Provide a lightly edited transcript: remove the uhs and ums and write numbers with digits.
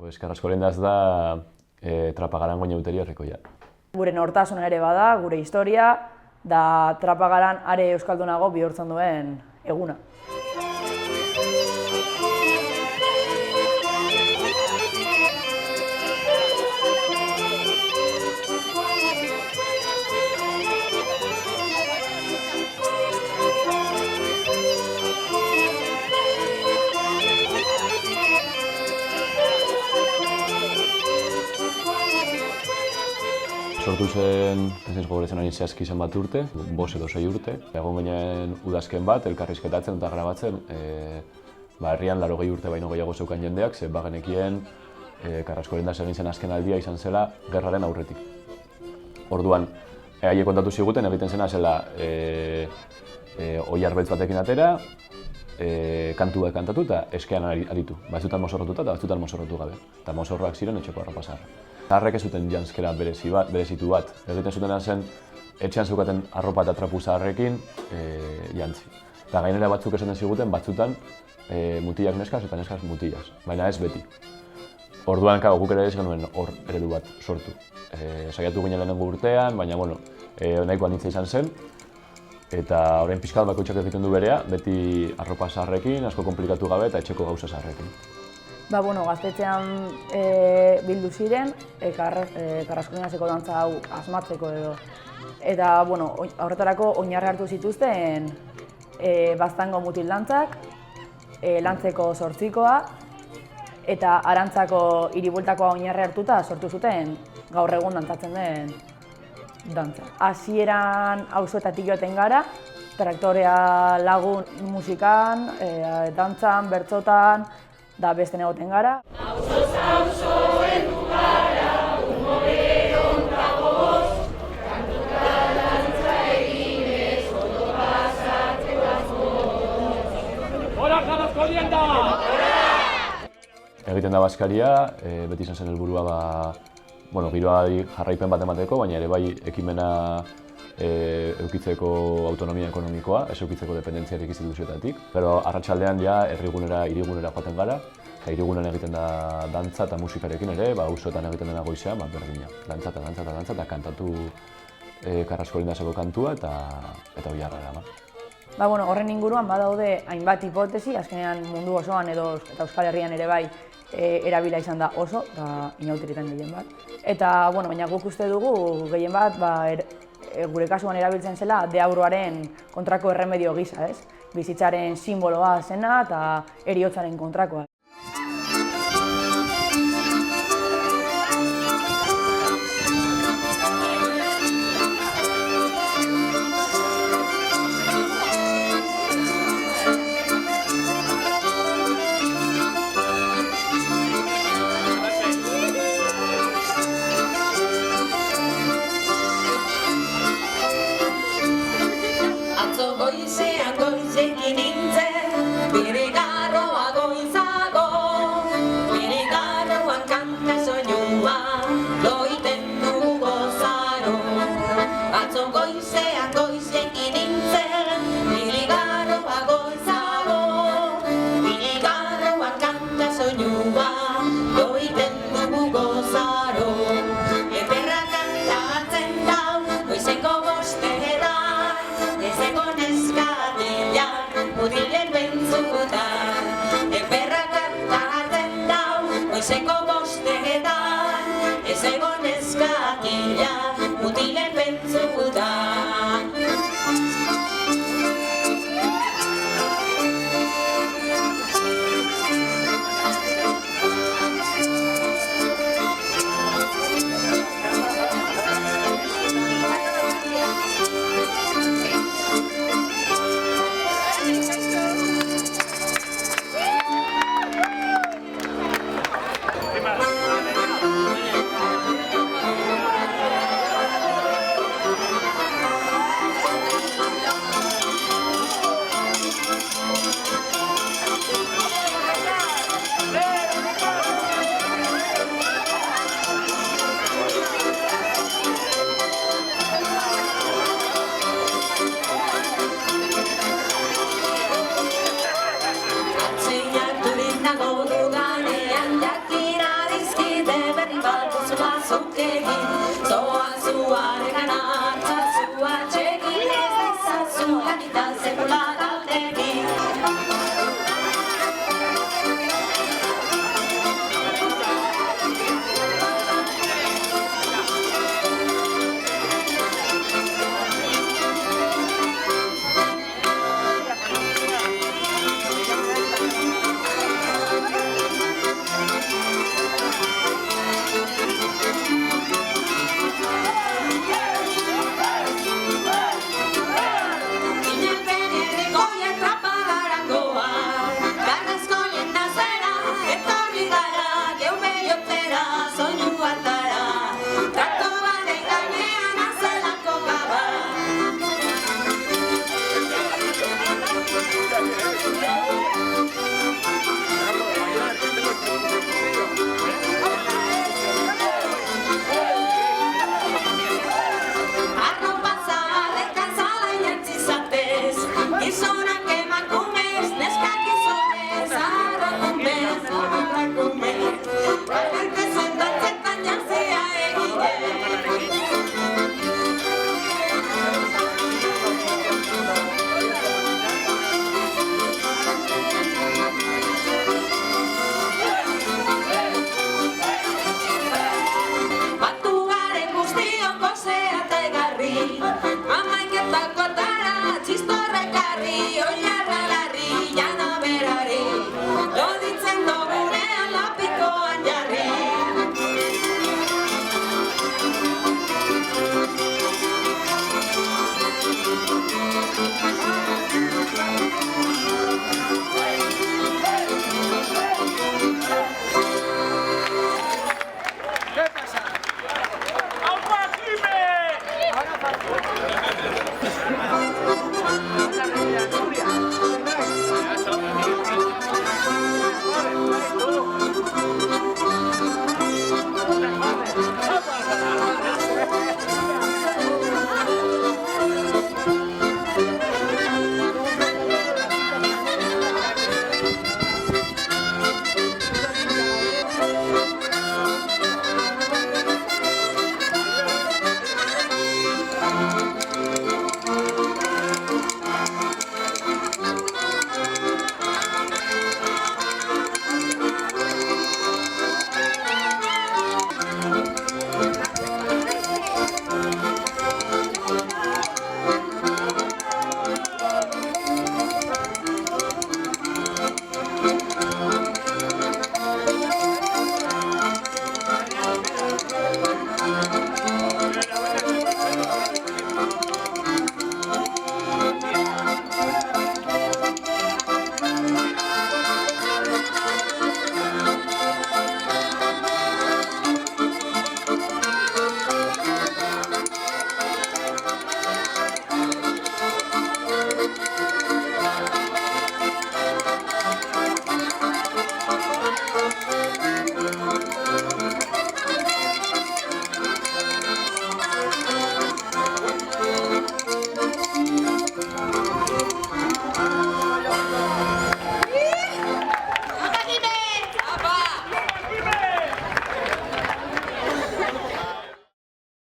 Pues Karraskolendaz da Trapagarango inauteria herrikoia. Gure nortasuna ere bada, gure historia, da Trapagaran are euskaldunago bihurtzen duen eguna. Sortu zen, ez naiz gogoratzen ari zehazki zenbat urte, 5 edo 6 urte. Egon ginen udazken bat, elkarrizketatzen eta grabatzen, herrian 80 urte baino gehiago zeukan jendeak, ze bagenekien Karraskolendaz egin zen azken aldia izan zela gerraren aurretik. Orduan, haiek kontatu ziguten egiten zena zela oilar beltz batekin atera, kantu bat kantatu eta eskean aritu. Batzutan mozorrotuta eta batzutan mozorrotu gabe. Eta mozorroak ziren etxeko arropa zaharra. Zaharrek ez zuten janzkera berezitu bat. Egiten zutena zen etxean zeukaten arropa eta trapu zaharrekin jantzi. Eta gainera batzuk esaten ziguten batzutan mutilak neskaz eta neskaz mutilaz, baina ez beti. Orduan guk ere ez genuen hor eredu bat sortu. Saiatu ginen lehenengo urtean, baina nahiko anitza izan zen. Eta orain pixkat bakoitzak egiten du berea, beti arropa zaharrekin, asko komplikatu gabe eta etxeko gauza zaharrekin. Gaztetxean bildu ziren, Karraskolendazeko dantza hau asmatzeko edo. Eta horretarako oinarri hartu zituzten baztango mutil dantzak, lantzeko zortzikoa, eta arantzako hiribueltakoa oinarri hartuta sortu zuten gaur egun dantzatzen den dantza. Hasieran auzoetatik joaten gara, traktorea lagun musikan, dantzan, bertsotan, da beste egoten gara. Auzoz auzo heldu gara, umoreon dagoz, kantuta dantza eginez, ondo pasatzeko asmoz. Hora Karraskolenda! Egiten da bazkaria, beti izan zen helburua giroari jarraipen bat emateko, baina ere bai ekimena eukitzeko autonomia ekonomikoa, ez eukitzeko dependentziarik instituzioetatik. Gero arratsaldean herrigunera, hirigunera joaten gara, eta hirigunean egiten da dantza eta musikarekin ere, auzoetan egiten dena goizean, berdina. Dantza eta kantatu Karraskolendazeko kantua eta oilarra. Horren inguruan badaude hainbat hipotesi, azkenean mundu osoan eta Euskal Herrian ere bai erabila izan da oso, eta inauterietan gehien bat. Eta, baina guk uste dugu gehien bat gure kasuan erabiltzen zela deabruaren kontrako erremedio gisa, ez? Bizitzaren simboloa zena eta heriotzaren kontrakoa. Goizekin nintzen, bere garroa goizago, bere garroan kanta soinua, loiten dugu gozaro. Atzo goizekin nintzen, bere garroa goizago, bere garroan kanta soinua, loiten dugu gozaro. Eperra kantatzen dau, goizeko bostetan, ezeko mutilen bentzutan, eperra kantatzen dau, goizeko bostetan, ez egon eskakila, mutilen bentzutan.